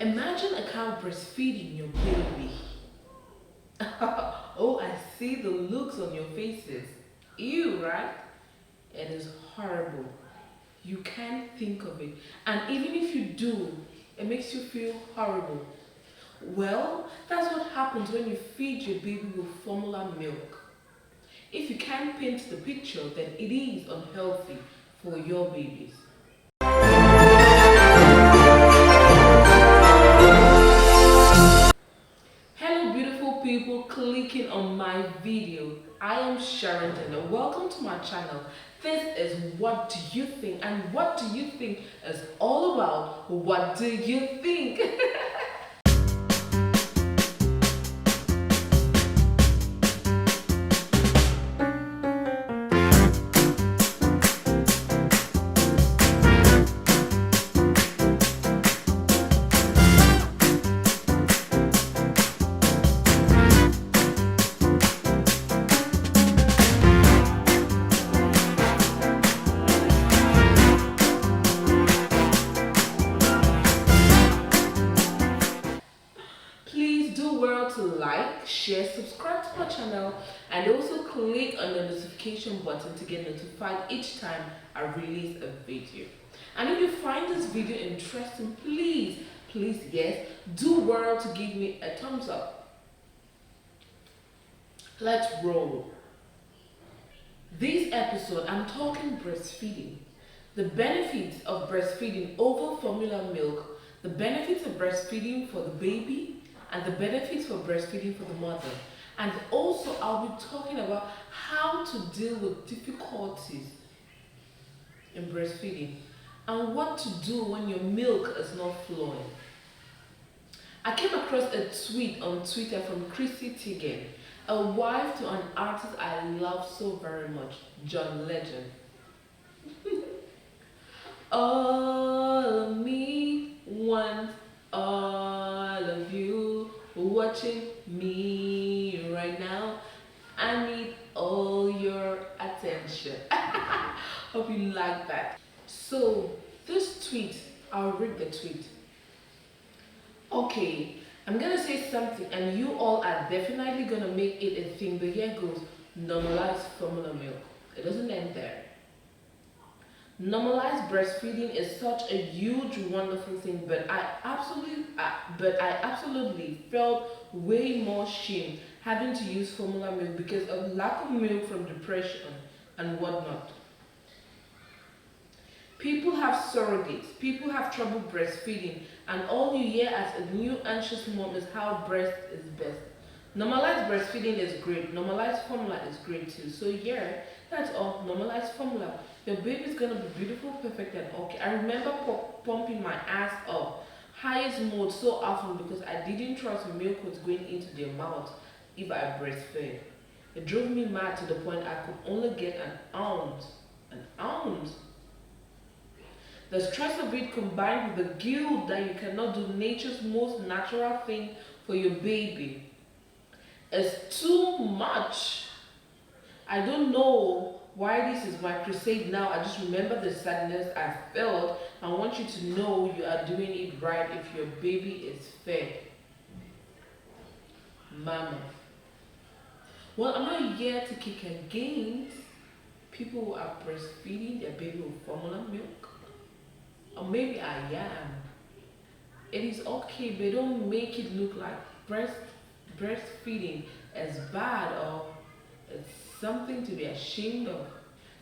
Imagine a cow breastfeeding your baby. Oh, I see the looks on your faces. Ew, right? It is horrible. You can't think of it. And even if you do, it makes you feel horrible. Well, that's what happens when you feed your baby with formula milk. If you can't paint the picture, then it is unhealthy for your babies. Hello beautiful people clicking on my video. I am Sharon and welcome to my channel. This is What Do You Think? And what do you think is all about what do you think? Please do well to like, share, subscribe to my channel, and also click on the notification button to get notified each time I release a video. And if you find this video interesting, please, yes, do well to give me a thumbs up. Let's roll. This episode, I'm talking breastfeeding. The benefits of breastfeeding over formula milk, the benefits of breastfeeding for the baby, and the benefits for breastfeeding for the mother. And also, I'll be talking about how to deal with difficulties in breastfeeding and what to do when your milk is not flowing. I came across a tweet on Twitter from Chrissy Teigen, a wife to an artist I love so very much, John Legend. All of me wants all of you watching me right now. I need all your attention. Hope you like that. So, this tweet, I'll read the tweet. Okay, I'm gonna say something, and you all are definitely gonna make it a thing, but here goes. Normalize formula milk. It doesn't end there. Normalized breastfeeding is such a huge, wonderful thing, but I absolutely felt way more shame having to use formula milk because of lack of milk from depression and whatnot. People have surrogates, people have trouble breastfeeding, and all you hear as a new anxious mom is how breast is best. Normalized breastfeeding is great, normalized formula is great too. So, yeah, that's all. Normalized formula. Your baby's gonna be beautiful, perfect, and okay. I remember pumping my ass up, highest mode so often because I didn't trust milk was going into their mouth if I breastfed. It drove me mad to the point I could only get an ounce. An ounce? The stress of it combined with the guilt that you cannot do nature's most natural thing for your baby is too much. I don't know why this is my crusade now. I just remember the sadness I felt. I want you to know you are doing it right if your baby is fed. Mama. Well, I'm not here to kick against people who are breastfeeding their baby with formula milk. Or maybe I am. It is okay, but don't make it look like breastfeeding is bad or it's something to be ashamed of.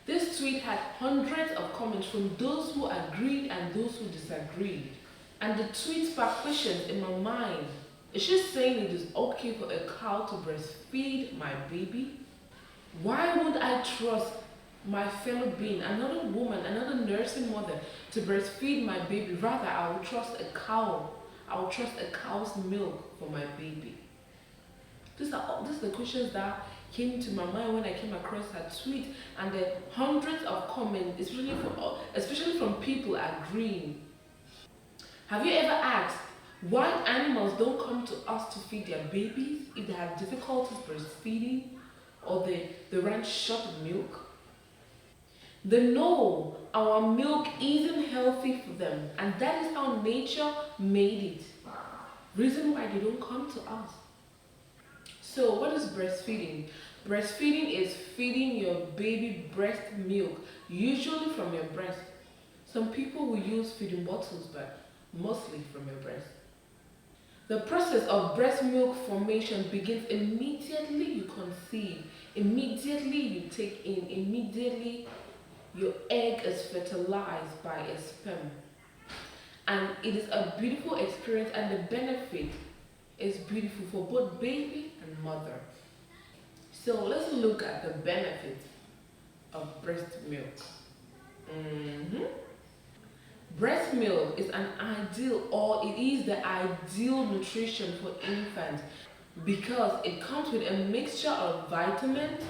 This tweet had hundreds of comments from those who agreed and those who disagreed. And the tweet sparked questions in my mind. Is she saying it is okay for a cow to breastfeed my baby? Why would I trust my fellow being, another woman, another nursing mother, to breastfeed my baby? Rather, I will trust a cow. I will trust a cow's milk for my baby. These are the questions that came to my mind when I came across her tweet, and the hundreds of comments, especially from people agreeing. Have you ever asked why animals don't come to us to feed their babies if they have difficulties breastfeeding or they run short of milk? They know our milk isn't healthy for them, and that is how nature made it. Reason why they don't come to us. So, what is breastfeeding? Breastfeeding is feeding your baby breast milk, usually from your breast. Some people will use feeding bottles, but mostly from your breast. The process of breast milk formation begins immediately you conceive, immediately you take in, immediately your egg is fertilized by a sperm. And it is a beautiful experience, and the benefit is beautiful for both baby and mother. So let's look at the benefits of breast milk. Mhm. Breast milk is an ideal, or it is the ideal nutrition for infants because it comes with a mixture of vitamins,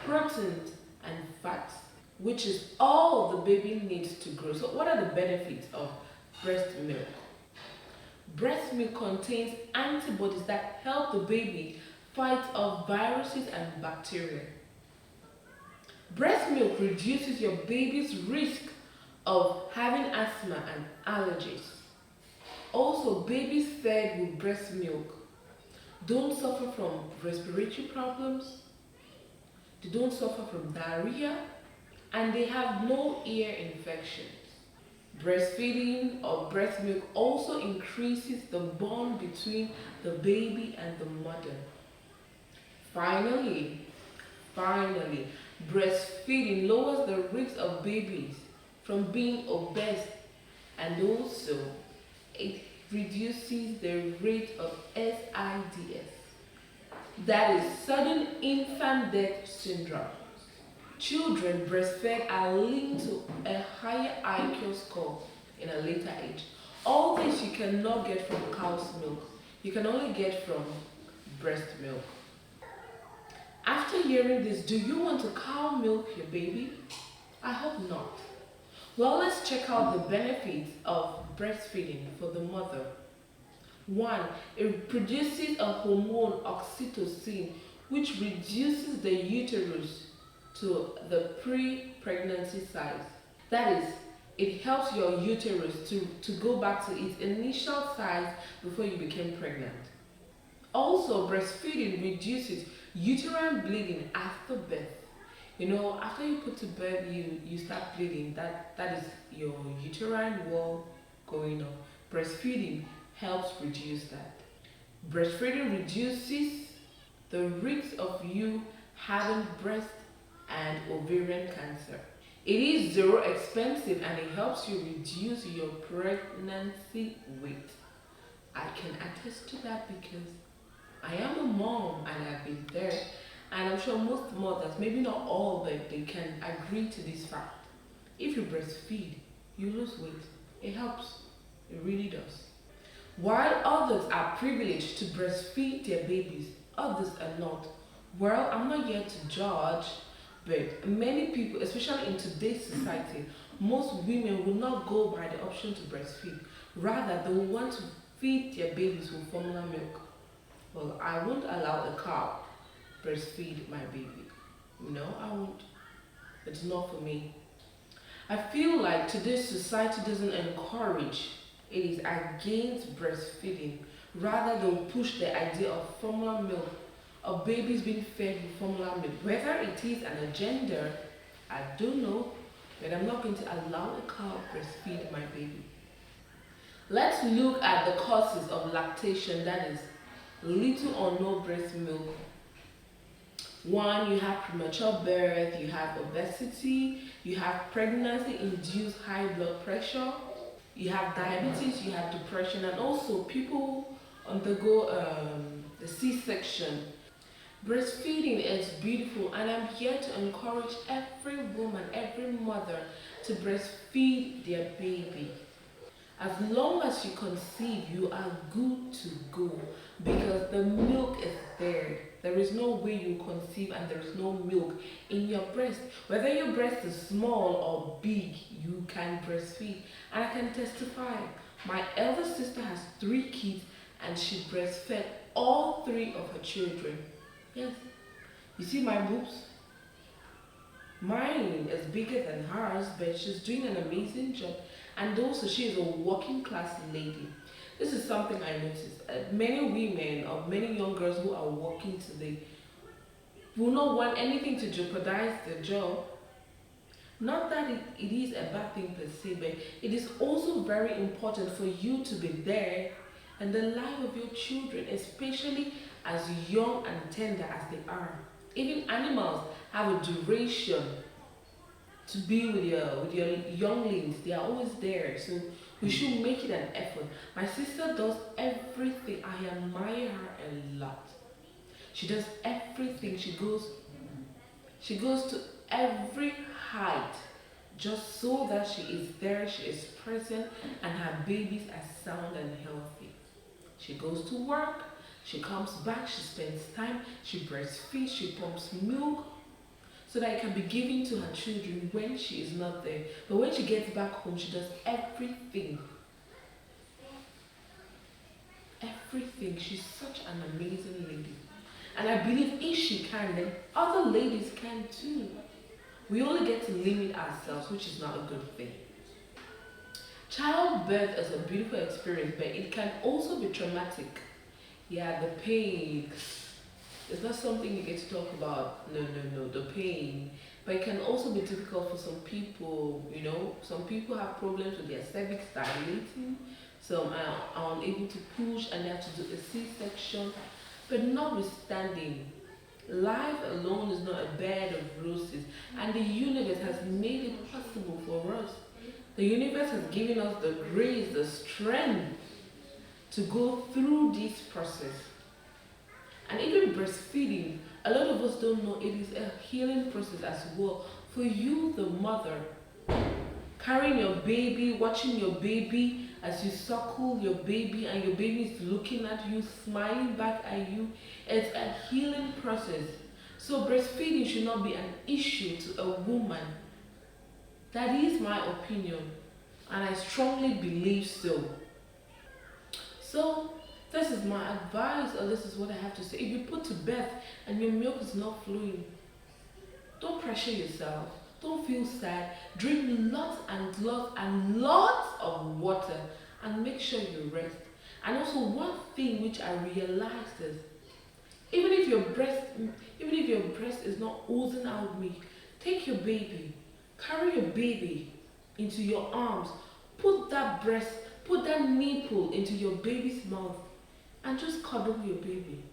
proteins, and fats, which is all the baby needs to grow. So, what are the benefits of breast milk? Breast milk contains antibodies that help the baby fight off viruses and bacteria. Breast milk reduces your baby's risk of having asthma and allergies. Also, babies fed with breast milk don't suffer from respiratory problems, they don't suffer from diarrhea, and they have no ear infections. Breastfeeding or breast milk also increases the bond between the baby and the mother. Finally, finally, breastfeeding lowers the risk of babies from being obese, and also it reduces the rate of SIDS. That is sudden infant death syndrome. Children breastfed are linked to a higher IQ score in a later age. All this you cannot get from cow's milk. You can only get from breast milk. After hearing this, do you want to cow milk your baby? I hope not. Well, let's check out the benefits of breastfeeding for the mother. One, it produces a hormone oxytocin which reduces the uterus to the pre-pregnancy size. That is, it helps your uterus to go back to its initial size before you became pregnant. Also, breastfeeding reduces uterine bleeding after birth. You know, after you put to bed, you start bleeding. That is your uterine wall going up. Breastfeeding helps reduce that. Breastfeeding reduces the risk of you having breast and ovarian cancer. It is zero expensive and it helps you reduce your pregnancy weight. I can attest to that because I am a mom and I've been there. And I'm sure most mothers, maybe not all, but they can agree to this fact. If you breastfeed, you lose weight. It helps. It really does. While others are privileged to breastfeed their babies, others are not. Well, I'm not here to judge, but many people, especially in today's society, most women will not go by the option to breastfeed. Rather, they will want to feed their babies with formula milk. Well, I won't allow a cow breastfeed my baby. No, I won't. It's not for me. I feel like today's society doesn't encourage, it is against breastfeeding. Rather, they'll push the idea of formula milk, of babies being fed with formula milk. Whether it is an agenda, I don't know, but I'm not going to allow a cow breastfeed my baby. Let's look at the causes of lactation, that is, little or no breast milk. One, you have premature birth, you have obesity, you have pregnancy-induced high blood pressure, you have diabetes, you have depression, and also people undergo the C-section. Breastfeeding is beautiful, and I'm here to encourage every woman, every mother to breastfeed their baby. As long as you conceive, you are good to go because the milk is there. There is no way you conceive and there is no milk in your breast. Whether your breast is small or big, you can breastfeed. And I can testify, my elder sister has 3 kids and she breastfed all 3 of her children. Yes. You see my boobs? Mine is bigger than hers, but she's doing an amazing job. And also, she is a working class lady. This is something I noticed. Many women or many young girls who are working today will not want anything to jeopardize their job. Not that it is a bad thing per se, but it is also very important for you to be there in the life of your children, especially as young and tender as they are. Even animals have a duration to be with your younglings. They are always there, so we should make it an effort. My sister does everything. I admire her a lot. She does everything. She goes to every height just so that she is there, she is present, and her babies are sound and healthy. She goes to work, she comes back, she spends time, she breastfeeds, she pumps milk so that it can be given to her children when she is not there. But when she gets back home, she does everything. Everything. She's such an amazing lady. And I believe if she can, then other ladies can too. We only get to limit ourselves, which is not a good thing. Childbirth is a beautiful experience, but it can also be traumatic. Yeah, the pain. It's not something you get to talk about. No, no, no, the pain. But it can also be difficult for some people. Some people have problems with their cervix dilating. Some are unable to push and they have to do a C-section. But notwithstanding, life alone is not a bed of roses, and the universe has made it possible for us. The universe has given us the grace, the strength to go through this process. And even breastfeeding, a lot of us don't know it is a healing process as well. For you, the mother, carrying your baby, watching your baby as you suckle your baby and your baby is looking at you, smiling back at you, it's a healing process. So breastfeeding should not be an issue to a woman. That is my opinion, and I strongly believe so. So this is my advice, or this is what I have to say. If you put to bed and your milk is not flowing, don't pressure yourself. Don't feel sad. Drink lots and lots and lots of water and make sure you rest. And also one thing which I realized is even if your breast is not oozing out milk, take your baby, carry your baby into your arms, put that nipple into your baby's mouth and just cuddle your baby.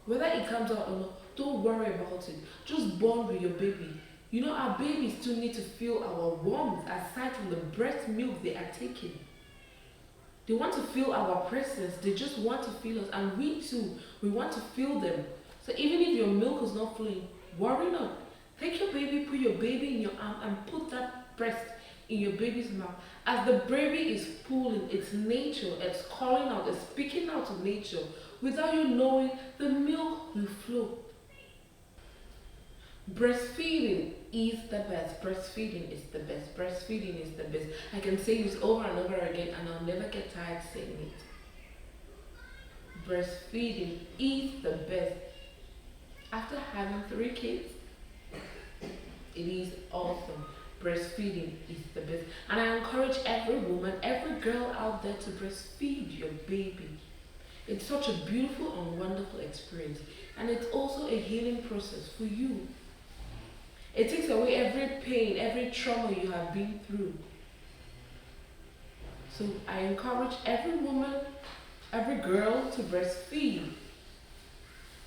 Whether it comes out or not, don't worry about it. Just bond with your baby. Our babies still need to feel our warmth aside from the breast milk they are taking. They want to feel our presence. They just want to feel us. And we too, we want to feel them. So even if your milk is not flowing, worry not. Take your baby, put your baby in your arm and put that breast in your baby's mouth. As the baby is pulling, it's nature, it's calling out, it's speaking out to nature. Without you knowing, the milk will flow. Breastfeeding is the best. Breastfeeding is the best. Breastfeeding is the best. I can say this over and over again and I'll never get tired saying it. Breastfeeding is the best. After having 3 kids, it is awesome. Breastfeeding is the best. And I encourage every woman, every girl out there to breastfeed your baby. It's such a beautiful and wonderful experience. And it's also a healing process for you. It takes away every pain, every trauma you have been through. So I encourage every woman, every girl to breastfeed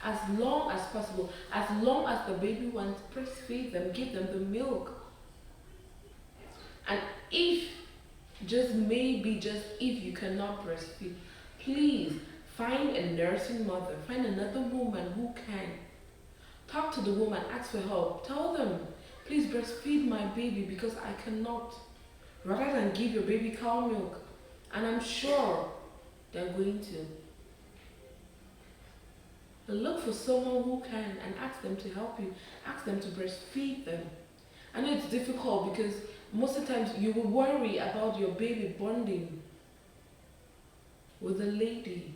as long as possible. As long as the baby wants, breastfeed them, give them the milk. And if, just maybe, just if you cannot breastfeed, please find a nursing mother, find another woman who can. Talk to the woman, ask for help. Tell them, please breastfeed my baby because I cannot. Rather than give your baby cow milk. And I'm sure they're going to. But look for someone who can and ask them to help you. Ask them to breastfeed them. I know it's difficult because most of the times you will worry about your baby bonding with a lady.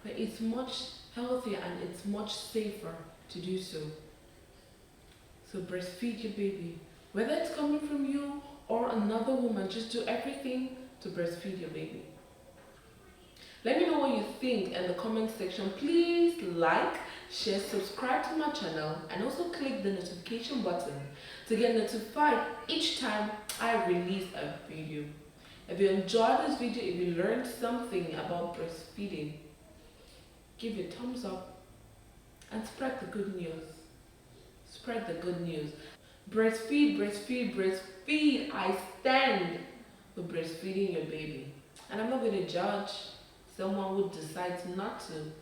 But it's much healthier and it's much safer to do so. So breastfeed your baby. Whether it's coming from you or another woman, just do everything to breastfeed your baby. think in the comment section. Please like, share, subscribe to my channel, and also click the notification button to get notified each time I release a video. If you enjoyed this video, if you learned something about breastfeeding, give it a thumbs up and spread the good news. Spread the good news. Breastfeed, breastfeed, breastfeed. I stand for breastfeeding your baby. And I'm not going to judge someone who decides not to,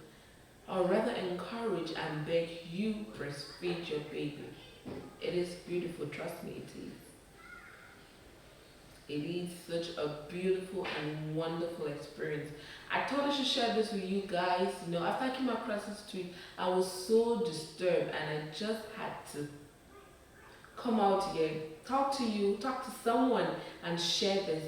or rather encourage and beg you breastfeed your baby. It is beautiful, trust me, it is. It is such a beautiful and wonderful experience. I thought I should share this with you guys. After I came across this tweet, I was so disturbed and I just had to come out here, talk to you, talk to someone, and share this.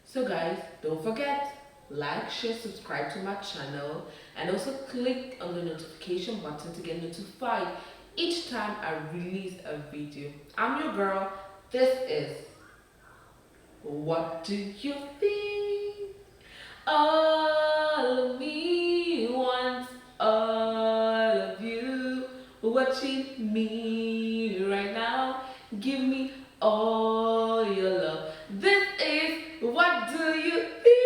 So guys, don't forget, like, share, subscribe to my channel, and also click on the notification button to get notified each time I release a video. I'm your girl. This is What Do You Think? All of me wants all of you watching me right now. Give me all your love. This is What Do You Think?